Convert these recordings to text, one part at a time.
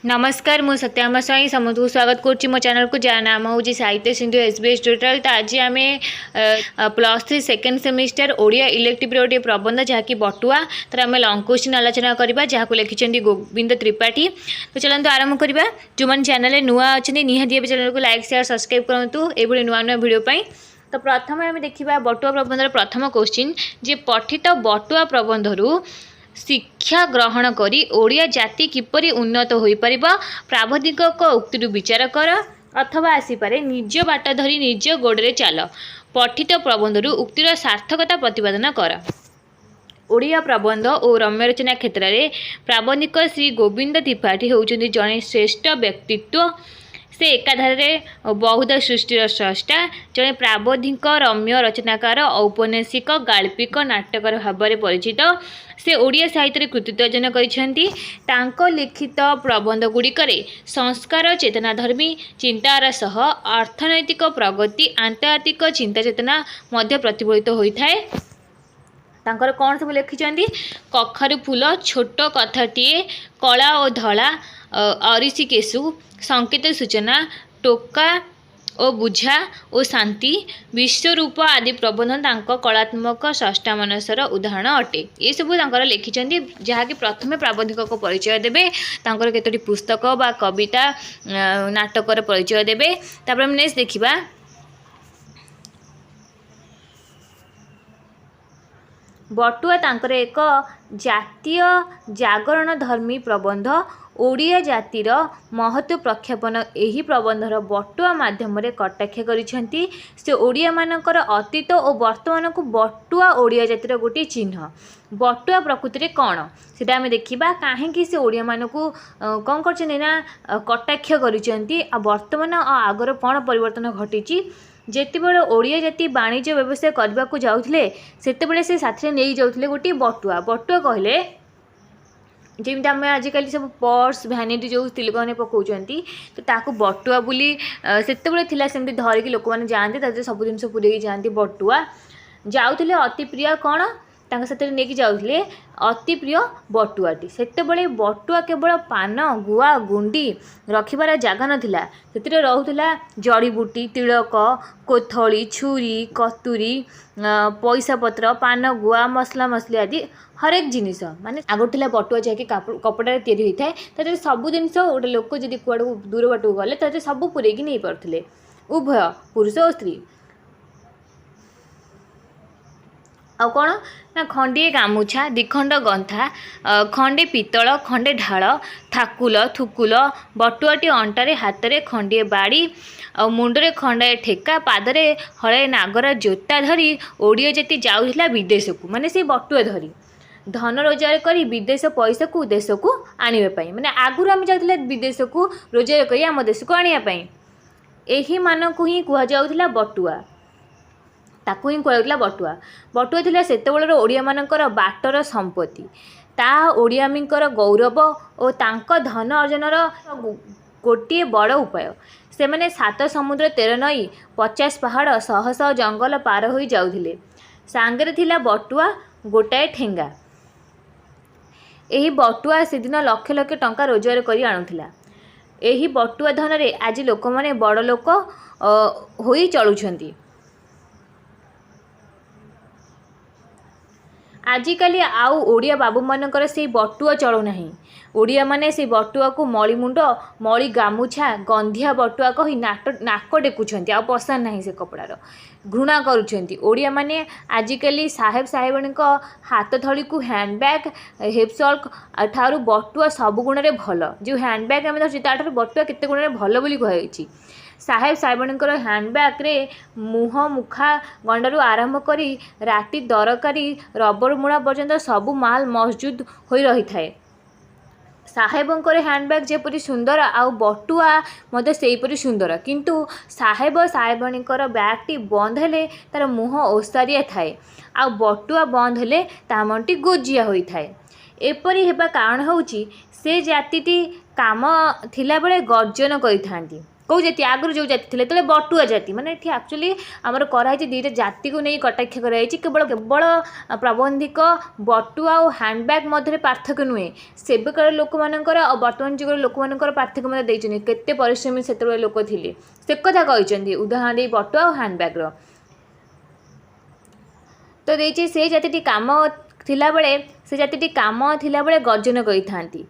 नमस्कार मु सत्यामा स्वाई समस्त स्वागत करुच्ची मो चैनल को जहाँ नाम हूँ साहित्य सिंधु एसबीएस ट्यूटोरियल। तो आज आम +3 सेकेंड सेमिस्टर ओडिया इलेक्टिव गोटे प्रबंध जहाँकि बटुआ तर आम लंग क्वेश्चन आलोचना करवा जहाँ लिखिं गोविंद त्रिपाठी। तो चलते आरंभ करवा। जो मैंने चैनल नुआ अच्छा निहाती चैनल को लाइक शेयर सब्सक्राइब करूँ ये नुआ नुआ वीडियो। तो प्रथम आम देखा बटुआ प्रबंधर प्रथम क्वेश्चन जे पठित बटुआ प्रबंधरू शिक्षा ग्रहण करी ओडिया जाति किपरि उन्नत होई परिबा प्रावधिक उक्ति विचार कर अथवा आसीपारे निज बाट धरी निज गोड़े चाल पठित प्रबंधरू उक्तिर सार्थकता प्रतिपादन कर। ओडिया प्रबंध और रम्य रचना क्षेत्र में प्राबंधिक श्री गोविंद त्रिपाठी होउचंदी जड़े श्रेष्ठ व्यक्तित्व। से एकाधारे बहुधा सृष्टिर स्रष्टा जड़े प्राबंधिक रम्य रचनाकार औपन्यासिक गाल्पिक नाटकर भाव में परिचित। से ओडिया साहित्य कृतित्व अर्जन कर लिखित प्रबंध गुड़िकर संस्कार चेतनाधर्मी चिंतार सह अर्थनैतिक प्रगति आंतर्जातिक चिंता चेतना मध्य प्रतिफलित होता है। तांकर कौन सब लिखिं कखारू फूल छोट कथाटीए कला और धला अरिशिकेशु संकेत सूचना टोका और बुझा और शांति विश्वरूप आदि प्रबंध कलात्मक स्रष्टा मनसर उदाहरण अटे। ये सब लिखिं जहाँकि प्रथम प्राबंधिक को परिचय देवे केतोटी पुस्तक बा कविता नाटकर परिचय देवे। तापर नेक्स्ट देखिबा बटुआ तांकर एक जातीय जागरण धर्मी प्रबंध ओडिया जातिर महत्व प्रख्यापन एही प्रबंधर बटुआ माध्यम कटाक्ष करिसेंती। से ओडिया मानकर अतीत और वर्तमान को बटुआ ओडिया जातिर गोटे चिन्ह। बटुआ प्रकृति में कौन से आम देखा कहीं से ओडिया मान को कौन कर कटाक्ष करिसेंती वर्तमान आगर कौन परिवर्तन घटी। जेतेबेले ओडिया जाति वाणिज्य व्यवसाय करने को जाउथले सेतेबेले से साथी नहीं जाउथले गोटे बटुआ। बटुआ कहले जमी आम आजिकल सब पर्स भैनिटी जो तिलक मैंने पकाउंट तो ताकू बटुआ बोली से सेमती धरिकी लोक मैंने जाते सब जिन पूरे जाती बटुआ जाऊे अति प्रिय कौन साथ नहीं जाऊे अति प्रिय बटुआटी। सेतेबेले बटुआ केवल पान गुआ गुंडी रखिबार जगह नाला से रोला जड़ीबूटी तिलक कोथली छुरी कतुरी पैसा पत्र पान गुआ मसला मसली आदि हरेक जिनिस माने आगोला बटुआ जहाँकि कपड़ा तैयारी होता है सब जिन गोटे लोक जब कुआड़ दूर बाट गले सब पूरेक नहीं पारे उभय पुरुष और स्त्री। आउ कौन ना खंडे गामुछा दिखंड गंथा खंडे पितल खंडे ढाल थाकुल थुकुल बटुआटी अंटारे हाथ खंडे बाड़ी आ मुंडरे खंडे ठेका पादरे हले नागर जोता धरी ओडिया जाति जाऊला विदेश को माने से बटुआ धरी धन रोजगार करी विदेश पैसा को देश को आने माने आगुरी आम जाऊला विदेश को रोजगार करी आम देश को आने यही मान को ही कहुला बटुआ ताकू ही कहला बटुआ। बटुआ थिला सेतेबेलर ओडिया मानकर बाटर संपत्ति ता ओडियामींकर गौरव और तांको धन अर्जनर गोटे बड़ उपाय। से माने 7 समुद्र 13 नई 50 पहाड़ 100 जंगल पार हो जाउथिले सांगरे थिला बटुआ गोटाए ठेंगा। एही बटुआ सेदिन लक्ष लक्ष टंका रोजगार करी आणुथिला। एही बटुआ धन रे आज लोक माने बड़ लोक होई चलुछंती। आजिकाली आउ ओडिया बाबू मानकर से बटुआ चलू ना ओडिया माने से बटुआ को मली मुंड मली गामुछा गंधिया बटुआ कही नाक टेकुंट आ पसंद ना से कपड़ार घृणा करुँच। ओडिया माने आजिकाली साहेब साहेबाणी हाथ थली को हैंडबैग हेपसल्क ठारू बटुआ सब गुण में भल। जो हैंडबैग आम धरती ताठू बटुआ केते गुण में भल बोली कहुई। साहेब साहेबाणीकर हैंडबैग रे मुह मुखा गंडारू आरंभ करी राति दरकारी रबर मुड़ा पर्यंत सबू माल मौजूद हो रही थाए। साहेबंकर हैंडबैग जेपरी सुंदर आउ बटुआ मते सेहीपरी सुंदर किंतु साहेब साहेबाणीकर बैगटी बंद हेले तार मुह ओसारिया थाए आ बटुआ बंद हेले ता मनटी गोजिया होई थाए। एपरी हेबा कारण होउची से जातिटी काम थिला बेले गर्जन करिथांती कौ जाति आगुरी जो जाति थे बटुआ जाति माने ये एक्चुअली आमर कराई दुईटा जाति को नहीं कटाक्ष कराई केवल केवल प्रबंधिक बटुआ और हैंडबैग मध्य पार्थक्य नुहे सेबकार लोक मानकर और बर्तमान जुगर लोक मानकर पार्थक्य मतलब देते केते परिश्रमी से लोक थे से कथा कहते उदाहरण दे बटुआ और हैंडबैग तो देखे से जाति काम थिला बेले से जाति काम थिला बेले गर्जन करिथांती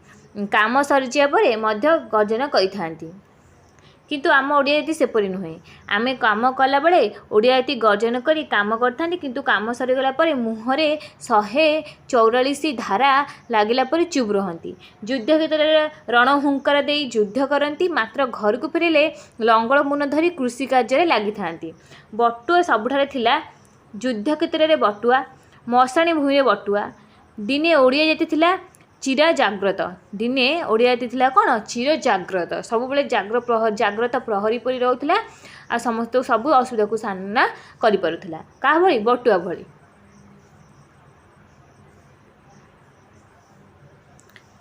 काम सरीजा परे मध्य गर्जन करिथांती किंतु आम ओडिया जाति सेपरी नुहे आमे काम कला बेले ओडिया जाति गर्जन करी काम करथांती किंतु काम सरीगला परे मुहरे 144 धारा लागिला परे चुप रहंती युद्ध क्षेत्र में रणहुंकार दे युद्ध करती मात्र घर को फेरिले लंगल मुन धरी कृषि कार्य लगी थांती बटुआ सबुठारे थिला युद्ध क्षेत्र में बटुआ मशाणी भूमि बटुआ दिने ओडिया जाति थिला चिरा जाग्रत दिने ओडिया जाति थिला कौन चिर जाग्रत सब बेले जाग्रत प्रहरी परी रोला आ समस्त सब असुविधा को सामना करि परुथला का भली बटुआ भली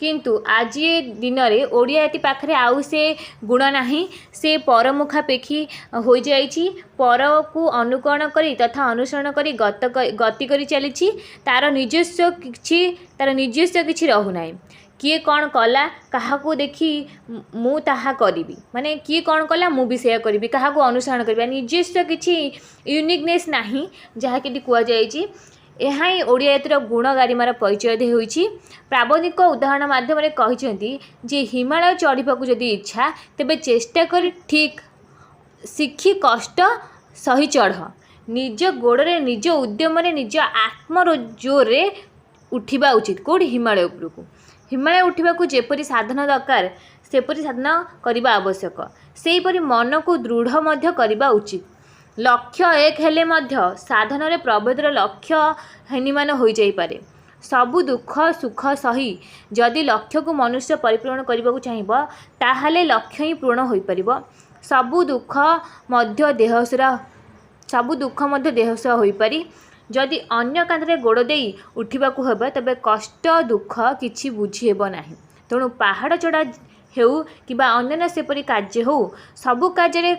किंतु आज ये दिन में ओडिया जाति पाखरे आउ से गुण नाही से परमुखापेक्षी हो जाइछि पर को अनुकरण करी तथा अनुसरण करी गति करी चली तार निजस्व किछि रहु नाही किए कौन कला क्या देखी मु ताहा करी माने किए कौन कला मु भी सेया करी क्या अनुसरण करबा निजस्व किछि यूनिकनेस नाही जहा कि कुआ जाइछि यह ही ओडिया जातिर गुण गारिमार परिचय दे होइछि प्राबंधिक उदाहरण माध्यम कहते जे हिमालय चढ़ा जदि इच्छा तेबे चेष्टा कर ठीक शिखी कष्ट सही चढ़ निज गोड़े निज उद्यम निज आत्मजोर उठा उचित कौटी हिमालय उपरकू हिमालय उठा जेपरी साधन दरकार सेपरी साधन करने आवश्यक सेहीपरि मन को दृढ़ मध्य करने उचित लक्ष्य एक हेले मध्य साधन रे प्रभेदर लक्ष्य हानिमान हो जाइपारे सबु दुख सुख सही जदि लक्ष्य को मनुष्य परिपूर्ण करने को चाहिए ताहले लक्ष्य ही पूर्ण हो पार सबु दुख मध्य देहसुरा हो पारी जदि अन्य कांधरे गोड़ दे उठा हे तबे कष्ट दुख किछि बुझी हेब नाही तेणु पहाड़ चढ़ा हेउ किबा अन्य सेपरी कार्य हो सबु कार्य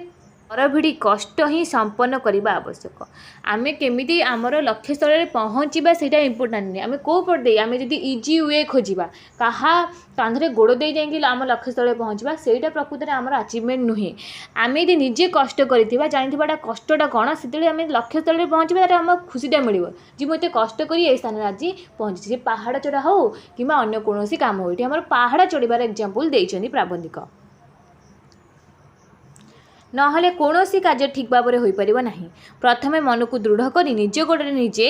परभिड़ी कष्ट ही संपन्न करने आवश्यक आमे केमिति आमर लक्ष्य स्थल में पहुँचा से इम्पोर्टाट नहीं आम कौ पट दे आम जब इजी वे खोजा क्या कांधरे गोड़ दे जाइए आम लक्ष्य स्थल में पहुँचा से प्रकृत में आमर अचिवमेंट नुहे आम यदि निजे कष्ट करवा जानी कष्टा कौन से आम लक्ष्य स्थल में पहुँचा आम खुशीटा मिल जी मुझे कष्ट कर स्थान आज पहुँची पहाड़ चढ़ा हो कि अन्य कौन काम हो आम पहाड़ चढ़ार एग्जाम्पल देते प्राबंधिक नहले कौनसी कार्य ठीक भाव में हो पार ना प्रथमे मन को दृढ़ कर निज गोड़े निजे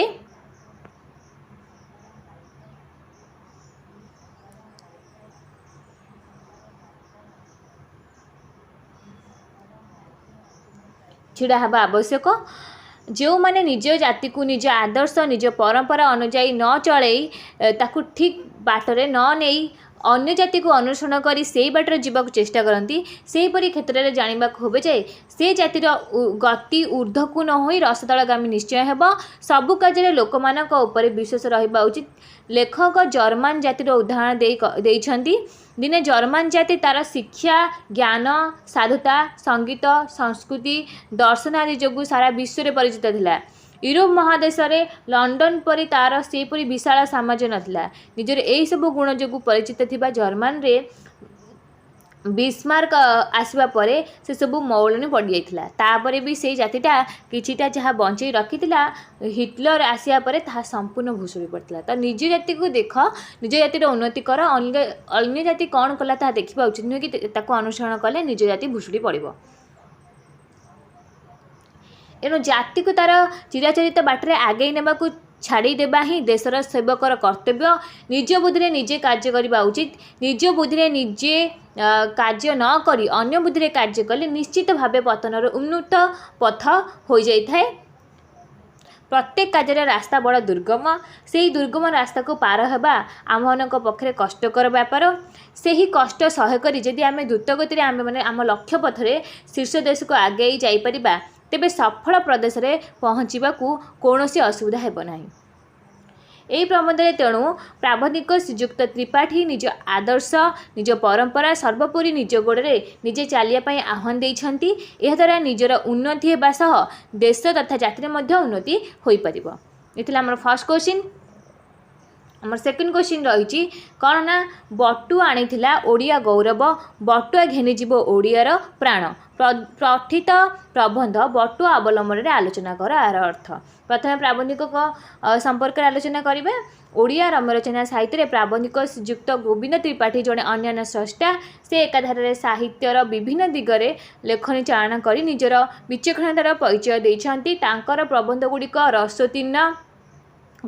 छिड़ा हवा आवश्यक जो माने निज जाति को निज आदर्श निज परंपरा अनुजाई न चलई ताकू ठीक बाटरे न नहीं अन्य जाति को अनुसरण करी से बाटर जीवाक चेष्टा करती सेहीपरि क्षेत्र में जानवा हे जाए से जातिर गति ऊर्ध्व को न हो रसतलगामी निश्चय हेब सबु कार्य लोक मानक ऊपर विश्वास रहा उचित लेखक जर्मान जातिर उदाहरण देइछंती दिने जर्मान जाति तार शिक्षा ज्ञान साधुता संगीत संस्कृति दर्शन आदि जो सारा विश्व में परिचित थिला यूरोप महादेश में लंडन परी तार सेपरी विशाल साम्राज्य नथिला निजर यही सब गुण जो परिचित थिबा जर्मन रे बिस्मार्क आसवा परे से सब मौलनी पड़ जाइथिला तापरे भी से जातिटा किछिटा जहाँ बंचई रखिथिला हिटलर आसिया परे ता संपूर्ण भूसुड़ी पड़ता तो निज जाति को देख निज जातिर उन्नति कर अन्य जाति कौन कला ता देखा उचित नुहे कि ताको अनुसरण कले निज जाति भूसुड़ी पड़ो एणु जाति को तार चिराचरित बाटरे आगे नेबा को छाड़ी देबा ही देशर सेवकर कर्तव्य निज बुद्धि निजे कार्य करने उचित निज बुद्धि निजे कार्य न करी अन्य बुद्धि कार्य कले निश्चित भाव पतनर उन्नत पथ हो जाए प्रत्येक कार्य रास्ता बड़ा दुर्गम से ही दुर्गम रास्ता को पार हेबा आमମାନଙ୍କ पक्षरे कष्टकर व्यापार से ही कष्ट सह करी जदि आम द्रुत गति आम मैंने आम लक्ष्य पथरे शीर्ष देश को आगे जाइपर तेबे सफल प्रदेश में पहुँचवा को कौन सी असुविधा हेब नाही यही प्रबंध तेणु प्राबंधिक श्रीजुक्त त्रिपाठी निज आदर्श निज परंपरा सर्वोपरि निज गोड़े निजे चलिया आह्वान देइछंती। एहा द्वारा निजर उन्नति हेबा सह देश तथा जातिर मध्य उन्नति होई परिबो। एथिला हमर फर्स्ट क्वेश्चन। हमर सेकंड क्वेश्चन रही कौन ना बटुआ आनीथिला ओडिया गौरव बटुआ घेनीजीव ओडियार प्राण प्रथित प्रबंध बटुआ अवलंबन में आलोचना कर। यार अर्थ प्रथम प्राबंधिक संपर्क आलोचना करेंगे। ओडिया रम्यरचना साहित्य प्राबंधिक श्रीजुक्त गोविंद त्रिपाठी जड़े अन्य स्रष्टा से एकाधारे साहित्यर विभिन्न दिगरे लेखनी चालना कर निजर विचक्षणतार परिचय देइछंती। तांकर प्रबंध गुड़िक रसोत्तीर्ण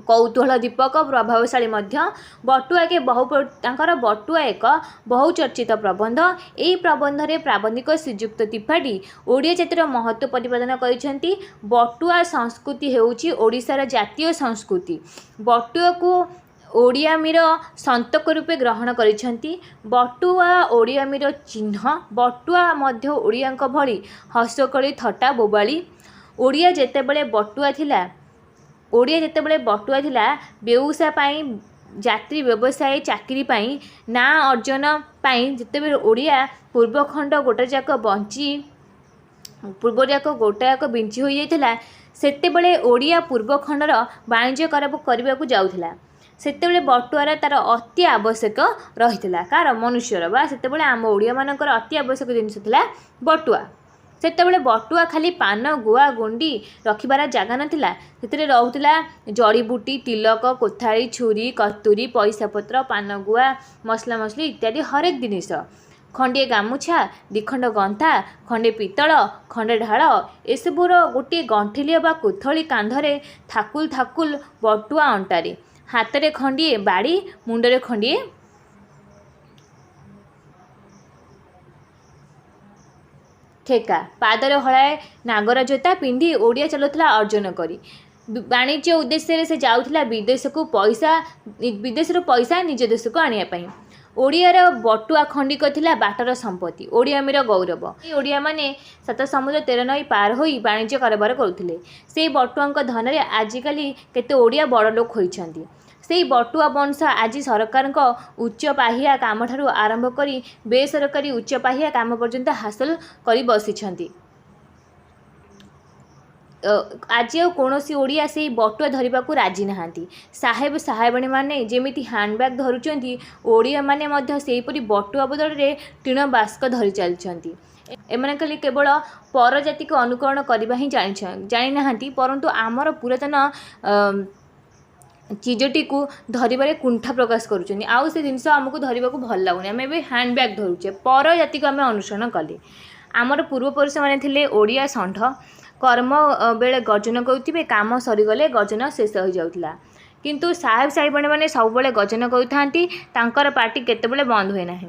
कौतूहल दीपक प्रभावशाली बटुआ के बटुआ एक बहुचर्चित प्रबंध। यही प्रबंध रे प्राबंधिक श्रीजुक्त त्रिपाठी ओडिया जातिर महत्व प्रतिपादन करिसेंती। बटुआ संस्कृति हेउची ओडिशार जातीय संस्कृति। बटुआ को ओडियामीर संतक रूपे ग्रहण करिसेंती। बटुआ ओडियामीर चिन्ह। बटुआ मध्य ओडियांक भली हसकली थट्टा बोबाली। ओडिया जेतेबेले बटुआ थिला व्यवसाय पाई यात्री व्यवसाय चाकरी पाई ना अर्जन पाई जितेबेले ओडिया पूर्वखंड गोटाक बिंची हो जाता सेतेबेले ओडिया पूर्वखंडर वाणिज्य करने को जाऊला। सेतेबेले बटुआर तार अति आवश्यक रही कार मनुष्यर बा सेतेबेले आम ओडिया मानकर अति आवश्यक जिनिस थिला बटुआ। सेतेबेले बटुआ खाली पान गुआ गुंडी रखिबार जगह नथिला। सेतिरे रहुतिला जड़ीबूटी तिलक कोथाड़ी छुरी कतुरी पैसा पत्र पान गुआ मसला मसली इत्यादि हरेक जिनिस खंडे गामुछा दिखंड गंथा खंडे पितल खंडे ढाल एसबूर गोटे गंठिली बा कोथली कांधरे थाकुल थाकुल बटुआ अंटारे हाथ खंडे बाड़ी मुंडरे खंडे ठेका पादर हलाए नागर जोता पिंधि ओडिया चलुला अर्जन करी वाणिज्य उद्देश्य से जाऊला विदेश को विदेश पैसा निज देश को आने। ओडियार बटुआ खंडिक थिला बाटर संपत्ति ओडियामीर गौरव। ओडिया माने 7 समुद्र 13 नई पार होई वाणिज्य कारोबार करुथिले। से बटुआंक धन रे आजिकाली केते ओडिया बड़ लोक होइछंती। से बटुआ वंश आज सरकार उच्च पाहिया काम ठारू आरंभ करी बेसरकारी उच्च पाहिया काम पर्यंत हासिल करी बसिछंती। आज कौन सी ओडिया से बटुआ धरने को राजी नहांती। साहेब साहेबाणी मैंने जमी हैंडबैग धरुंच ओडिया माने मध्य सेहीपरि बटुआ बदल में टीण बास्क धरी चलती। एमाने खाली केवल पर जाति को अनुकरण करने ही जानी नहांती परंतु आमर पुरातन चीजटी को धरवे कुंठा प्रकाश करुँच आउ से जिनस आमको धरने को भल लगुनि। आम ए हैंडबैग धरुचे पर जाति को आम अनुसरण कले। आमर पूर्वपुरुष मैंने ओडिया षंढ कर्म बेले गर्जन करुवे काम सरीगले गर्जन शेष हो जाऊला। किंतु साहेब साहेबाणी मैंने सब गर्जन कर पार्टी केतेबेले बंद हुए ना।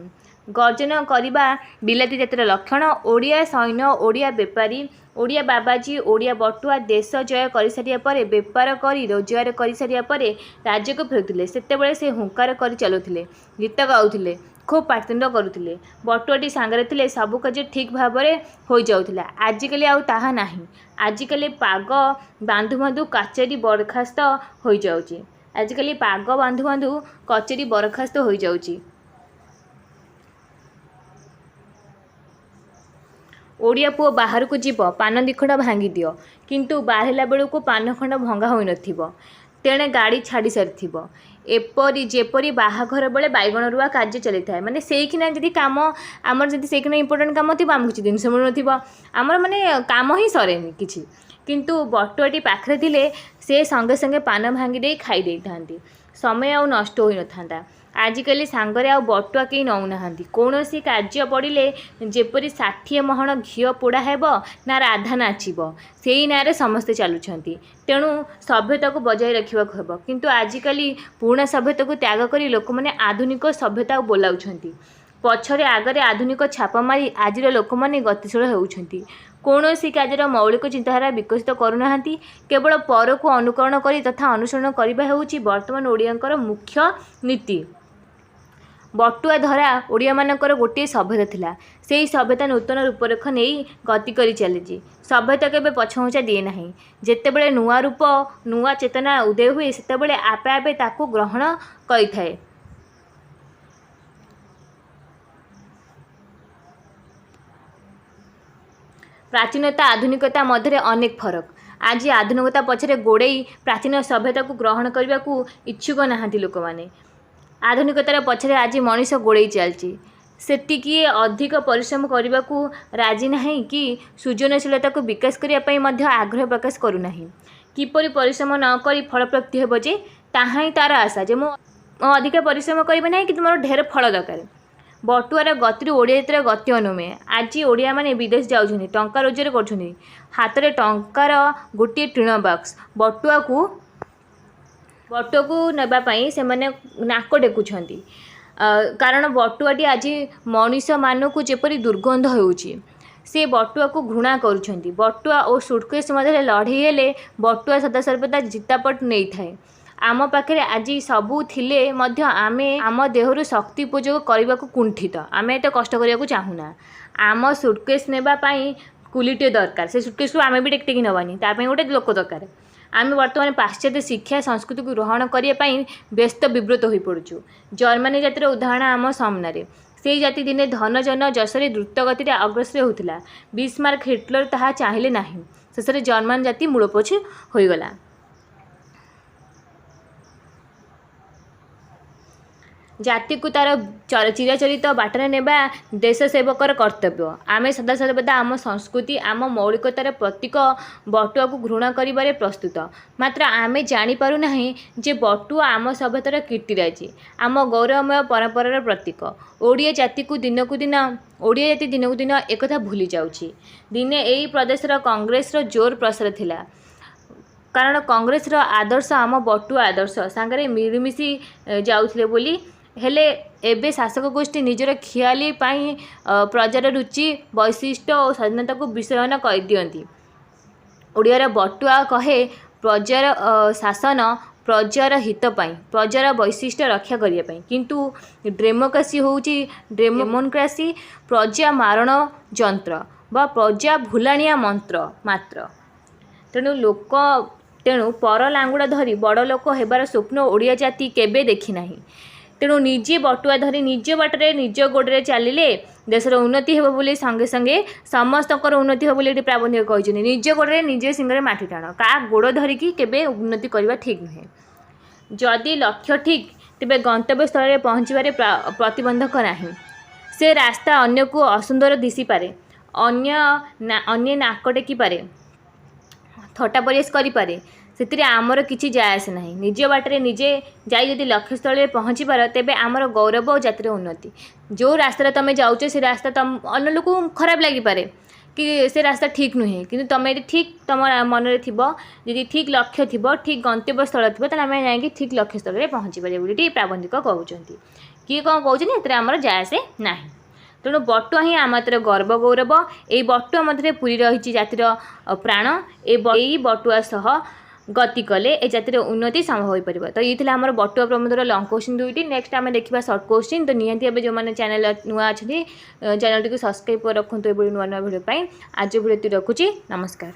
गर्जन करवा बिलाती जातिर लक्षण। ओडिया सैन्य ओडिया बेपारी ओडिया बाबाजी ओडिया बटुआ देश जय कर सारिया परे बेपार करी रोजगार कर सारिया परे राज्य को फेरुथिले। सेतेबेले से हुंकार कर चलुथिले गीत गाउथिले खूब पाटितुंड करुथिले। बटुआटी सांगरे थिले सबु कार्य ठीक भाव में हो जाउथिला। आजिकाली आउ ताहा नाही। आजिकाली पाग बांधु बांधु कचेरी बरखास्त हो जाउची। आजिकाली पाग बांधु बांधु कचेरी बरखास्त हो जाउची। ओडिया पुओ बाहर को जीव पान दिखंड भांगी दियो किंतु बाहरिला बेलू को पान खंड भंगा हो नथिबो तेणे गाड़ी छाड़ी सारी एपरी जेपरी बाहाघर बेले बैगण रुआ कार्य चली थाए माने सेखिना जदि काम आमर जदि सेखिना इंपोर्टेंट काम थी आम किसी जिनस मिलू नथिबो आमर माने काम ही सरेनी किछि। किंतु बटुआटी पाखरे थिले से संगे संगे पान भांगी दे खाई दे थांती समय आउ नष्ट होई न थांता। आजिकाली सांगरे आ बटुआ कहीं नौना कौन सी कार्य पड़े जेपरी 60 महण घी पोड़ा हेब ना राधा नाचब से ही ना समस्ते चलुंट तेणु सभ्यता को बजाय रखा हेब। किंतु आजिकाली पुराणा सभ्यता को त्याग कर लोक मैंने आधुनिक सभ्यता बोलाउछंती पछरे आगरे आधुनिक छाप मारी आज लोक मैंने गतिशील होउछंती कौन सी कार्यर मौलिक चिंताधारा विकसित करूना केवल पर को अनुकरण करी तथा अनुसरण करने होउची वर्तमान ओडियांकर मुख्य नीति। बटुआ धरा ओडिया मानकर गोटे सभ्यता थिला। सेही सभ्यता नूतन रूपरेख नहीं गति करी चली। सभ्यता केबे पछघुंचा दिए नहीं। जेतेबेले नुआ रूप नुआ चेतना उदय हुए सेतेबेले आपे आपे ताकू ग्रहण करिथाए। प्राचीनता आधुनिकता मध्य अनेक फरक। आज आधुनिकता पछरे गोड़े प्राचीन सभ्यता को ग्रहण करने को इच्छुक नहांती लोक माने। आधुनिकतार पछरे आज मनीष गोड़े चलती सेतिकी अधिक परिश्रम करने को राजी नहीं कि सृजनशीलता को विकास करने आग्रह प्रकाश करूना। किपरि परिश्रम न करी फल प्राप्ति हेबो जे ताहा ही तार आशा जे मो अधिक परिश्रम करिबे नहीं कि मोर ढेर फल दरकार। बटुआर गति ओडिया जातिर गति अनुमे। आज ओडिया माने विदेश जाउछन्ति टंका रोजगार करछन्ति हाथ में टंकार गोटे टीण बक्स बटुआ को नापी से नाक टेकुछन्ति कारण बटुआटी आज मनीष मानक जेपरी दुर्गंध होउछि से बटुआ को घृणा करुछन्ति। बटुआ और सुटकेस मध्य लड़े हेले बटुआ सदा सर्वदा जितापट नहीं थाए। आम पाखे आज सबू थिले मध्य आमे आम देहरु शक्ति उपयोग करने को कुंठित आम एत कष्ट करने को चाहूना। आम सुटकेस नेबाई कुलीटे दरकार से सुटकेस को आम भी टेक नबानी तापाई गोटे लोक दरकार। आम बर्तमान पाश्चात्य शिक्षा संस्कृति को ग्रहण करने व्यस्त विव्रत हो पड़ुचु। जर्मनी जातिर उदाहरण आम सामने से जाति दिने धन जन जसरे द्रुत गति अग्रसर होता। बिस्मार्क हिटलर ताहा चाहिए ना शेष जर्मन जाति मूलपोछ होगला। जाति को तार चिराचरित बाटर नेबा देश सेवकर कर्तव्य। आमे सदा सर्वदा आम संस्कृति आम मौलिकतार प्रतीक बटुआ को घृणा करिबारे प्रस्तुत। मात्र आमे जानी पारु नहीं जे बटुआ आम सभ्यतार कीर्तिराजी आम गौरवमय परंपरार प्रतीक। ओडिया जाति को दिन को दिन एकथा भूली जाउछि। दिने एई प्रदेशर कांग्रेस जोर प्रसार थिला कारण कांग्रेस आदर्श आम बटुआ आदर्श सांगरे मिलिमिशि जाउथिले बोली हेले एबे शासक गोष्ठी निजर खियाली पाई प्रजार रुचि वैशिष्ट्य और स्वाधीनता को विषयन कर दियंती। ओडियार बटुआ कहे प्रजार शासन प्रजार हित पाई प्रजार वैशिष्ट्य रक्षा करने पाई किंतु डेमोक्रेसी होउची डेमोक्रेसी प्रजा मारण यंत्र बा प्रजा भूलाणिया मंत्र मात्र। तेणु पर लांगुड़ा धरी बड़ लोक हेबार स्वप्न ओडिया जाति केबे देखी नाही। तेणु निजे बटुआ धरी निज बाटरे निज गोड़े चलिले देशर उन्नति हेबो बोली संगे संगे समस्तकर उन्नति हेबो बोली प्राबंधिक कहछिनि। निज गोड़े निजे सिंगरे माटी टाण का गोड़ धरिकी केबे उन्नति करबा ठीक नुहे। जदि लक्ष्य ठीक तेबे गंतव्य स्थल रे पहुँचबारे प्रतिबंधक नाही। से रास्ता अन्य को असुंदर दिसी पारे अन्य नाक टेकी पारे थटा परिवेश करि पारे से आमर किसी जाए आसे ना। निज बाटरे निजे जाई जदि लक्ष्यस्थल में पहुँची पार तेबे आमर गौरव और जातिर उन्नति। जो रास्ता तुम जाऊच से रास्ता तुम अन्य लोक खराब लगिपारे कि से रास्ता ठीक नुहे कि तुम ये ठीक तुम मन में थी ठीक लक्ष्य थी ठीक गंतव्य स्थल थी आम जा ठीक लक्ष्यस्थल में पहुँची पारे बोली प्राबंधिक कहते किए कौन कहते आमर जाए आसे ना। तेणु बटुआ ही आम गर्व गौरव। ये बटुआ मध्य पूरी रही जातिर प्राण। ए बटुआ सह गति कले ए जातिर उन्नति संभव हो पार। तो ये आम बटुआ प्रबंधर लंग क्वेश्चन दुईटी। नेक्स्ट आम देखा सर्ट क्वेश्चन। तो निहाती जो मैंने चैनल नुआ अच्छे चैनल टी सब्सक्राइब रखुद नुआ नुआ भिडियो। आज भिडियो रखुची। नमस्कार।